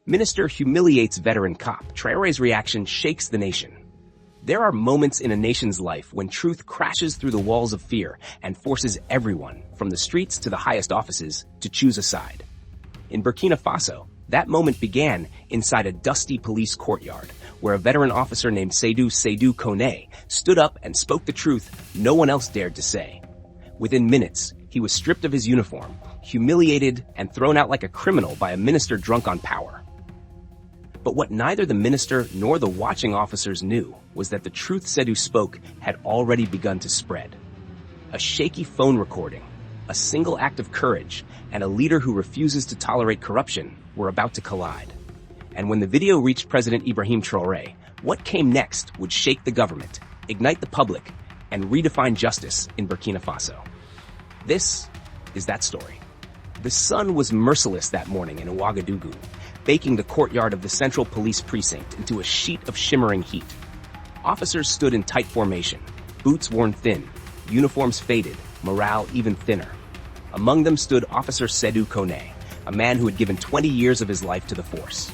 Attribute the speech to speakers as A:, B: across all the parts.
A: Minister humiliates veteran cop. Traore's reaction shakes the nation. There are moments in a nation's life when truth crashes through the walls of fear and forces everyone, from the streets to the highest offices, to choose a side. In Burkina Faso, that moment began inside a dusty police courtyard, where a veteran officer named Seydou Kone stood up and spoke the truth no one else dared to say. Within minutes, he was stripped of his uniform, humiliated, and thrown out like a criminal by a minister drunk on power. But what neither the minister nor the watching officers knew was that the truth Seydou spoke had already begun to spread. A shaky phone recording, a single act of courage, and a leader who refuses to tolerate corruption were about to collide. And when the video reached President Ibrahim Traoré, what came next would shake the government, ignite the public, and redefine justice in Burkina Faso. This is that story. The sun was merciless that morning in Ouagadougou, baking the courtyard of the Central Police Precinct into a sheet of shimmering heat. Officers stood in tight formation, boots worn thin, uniforms faded, morale even thinner. Among them stood Officer Seydou Kone, a man who had given 20 years of his life to the force.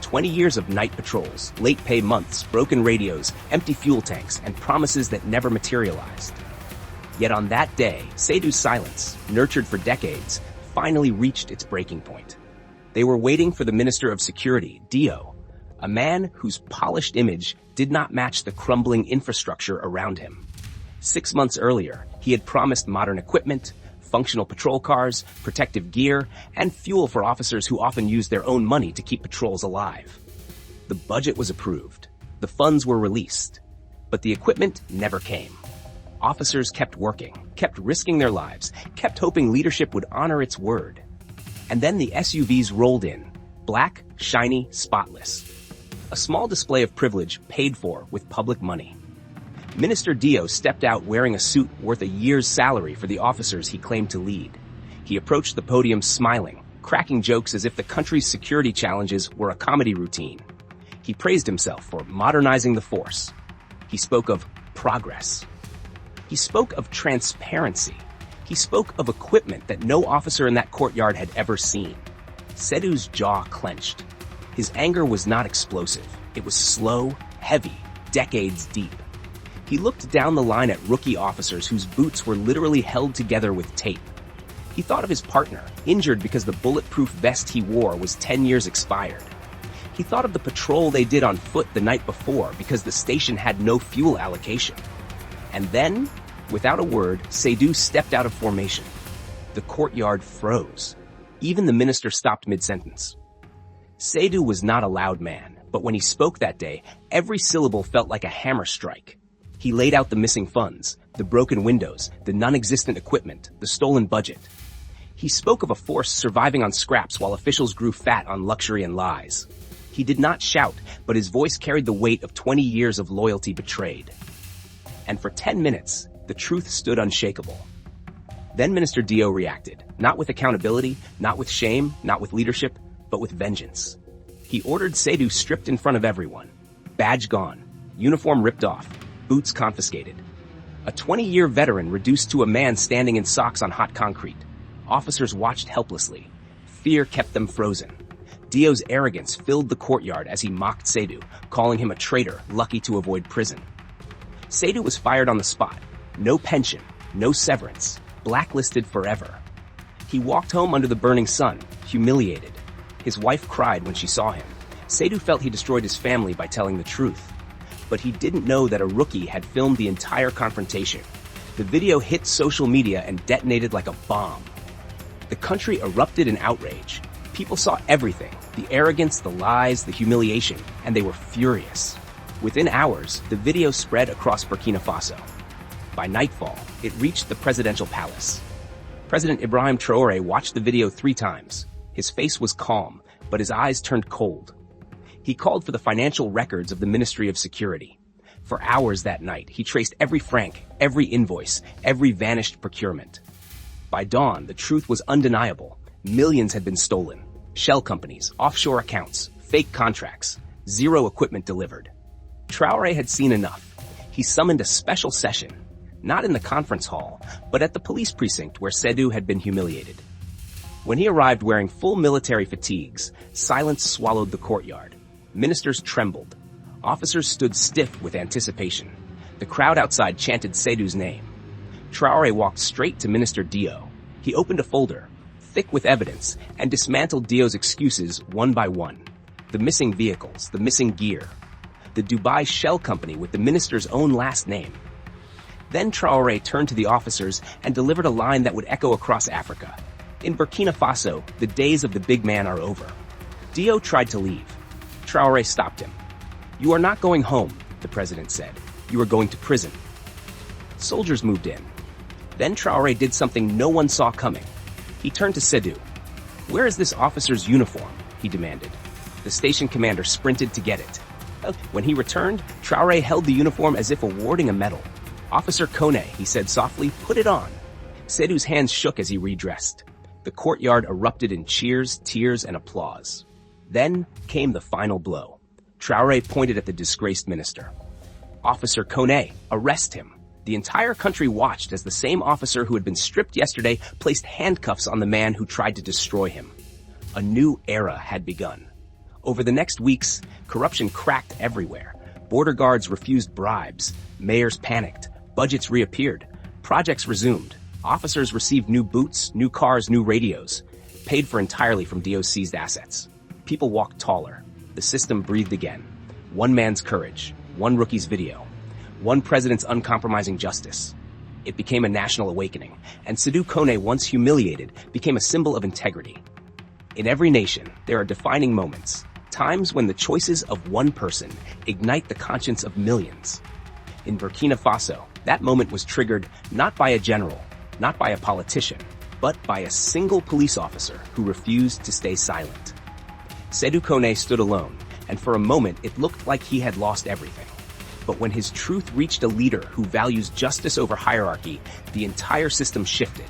A: 20 years of night patrols, late pay months, broken radios, empty fuel tanks, and promises that never materialized. Yet on that day, Seydou's silence, nurtured for decades, finally reached its breaking point. They were waiting for the Minister of Security, Dio, a man whose polished image did not match the crumbling infrastructure around him. 6 months earlier, he had promised modern equipment, functional patrol cars, protective gear, and fuel for officers who often used their own money to keep patrols alive. The budget was approved. The funds were released. But the equipment never came. Officers kept working, kept risking their lives, kept hoping leadership would honor its word. And then the SUVs rolled in, black, shiny, spotless. A small display of privilege paid for with public money. Minister Dio stepped out wearing a suit worth a year's salary for the officers he claimed to lead. He approached the podium smiling, cracking jokes as if the country's security challenges were a comedy routine. He praised himself for modernizing the force. He spoke of progress. He spoke of transparency. He spoke of equipment that no officer in that courtyard had ever seen. Seydou's jaw clenched. His anger was not explosive. It was slow, heavy, decades deep. He looked down the line at rookie officers whose boots were literally held together with tape. He thought of his partner, injured because the bulletproof vest he wore was 10 years expired. He thought of the patrol they did on foot the night before because the station had no fuel allocation. And then, without a word, Seydou stepped out of formation. The courtyard froze. Even the minister stopped mid-sentence. Seydou was not a loud man, but when he spoke that day, every syllable felt like a hammer strike. He laid out the missing funds, the broken windows, the non-existent equipment, the stolen budget. He spoke of a force surviving on scraps while officials grew fat on luxury and lies. He did not shout, but his voice carried the weight of 20 years of loyalty betrayed. And for 10 minutes, the truth stood unshakable. Then Minister Dio reacted, not with accountability, not with shame, not with leadership, but with vengeance. He ordered Seydou stripped in front of everyone. Badge gone, uniform ripped off, boots confiscated. A 20-year veteran reduced to a man standing in socks on hot concrete. Officers watched helplessly. Fear kept them frozen. Dio's arrogance filled the courtyard as he mocked Seydou, calling him a traitor lucky to avoid prison. Seydou was fired on the spot. No pension, no severance, blacklisted forever. He walked home under the burning sun, humiliated. His wife cried when she saw him. Seydou felt he destroyed his family by telling the truth. But he didn't know that a rookie had filmed the entire confrontation. The video hit social media and detonated like a bomb. The country erupted in outrage. People saw everything, the arrogance, the lies, the humiliation, and they were furious. Within hours, the video spread across Burkina Faso. By nightfall, it reached the presidential palace. President Ibrahim Traoré watched the video 3 times. His face was calm, but his eyes turned cold. He called for the financial records of the Ministry of Security. For hours that night, he traced every franc, every invoice, every vanished procurement. By dawn, the truth was undeniable. Millions had been stolen. Shell companies, offshore accounts, fake contracts, zero equipment delivered. Traoré had seen enough. He summoned a special session, not in the conference hall, but at the police precinct where Seydou had been humiliated. When he arrived wearing full military fatigues, silence swallowed the courtyard. Ministers trembled. Officers stood stiff with anticipation. The crowd outside chanted Sedou's name. Traore walked straight to Minister Dio. He opened a folder, thick with evidence, and dismantled Dio's excuses one by one. The missing vehicles, the missing gear, the Dubai shell company with the minister's own last name. Then Traore turned to the officers and delivered a line that would echo across Africa. In Burkina Faso, the days of the big man are over. Dio tried to leave. Traore stopped him. "You are not going home," the president said. "You are going to prison." Soldiers moved in. Then Traore did something no one saw coming. He turned to Sedou. "Where is this officer's uniform?" he demanded. The station commander sprinted to get it. When he returned, Traore held the uniform as if awarding a medal. "Officer Kone," he said softly, "put it on." Sedou's hands shook as he redressed. The courtyard erupted in cheers, tears, and applause. Then came the final blow. Traore pointed at the disgraced minister. "Officer Kone, arrest him." The entire country watched as the same officer who had been stripped yesterday placed handcuffs on the man who tried to destroy him. A new era had begun. Over the next weeks, corruption cracked everywhere. Border guards refused bribes. Mayors panicked. Budgets reappeared. Projects resumed. Officers received new boots, new cars, new radios, paid for entirely from Dio's seized assets. People walked taller. The system breathed again. One man's courage, one rookie's video, one president's uncompromising justice. It became a national awakening, and Sedou Kone, once humiliated, became a symbol of integrity. In every nation, there are defining moments, times when the choices of one person ignite the conscience of millions. In Burkina Faso, that moment was triggered not by a general, not by a politician, but by a single police officer who refused to stay silent. Sedou Kone stood alone, and for a moment it looked like he had lost everything. But when his truth reached a leader who values justice over hierarchy, the entire system shifted.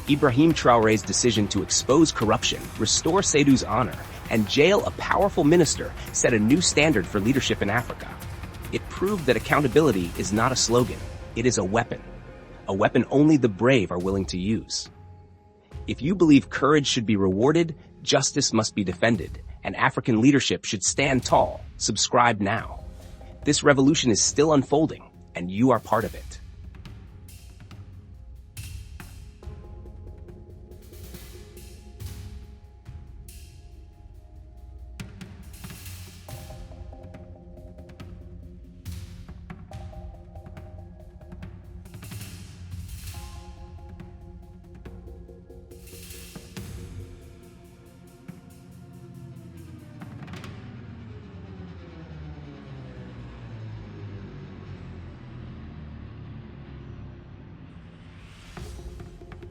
A: Ibrahim Traoré's decision to expose corruption, restore Sedou's honor, and jail a powerful minister set a new standard for leadership in Africa. It proved that accountability is not a slogan, it is a weapon only the brave are willing to use. If you believe courage should be rewarded, justice must be defended, and African leadership should stand tall. Subscribe now. This revolution is still unfolding, and you are part of it.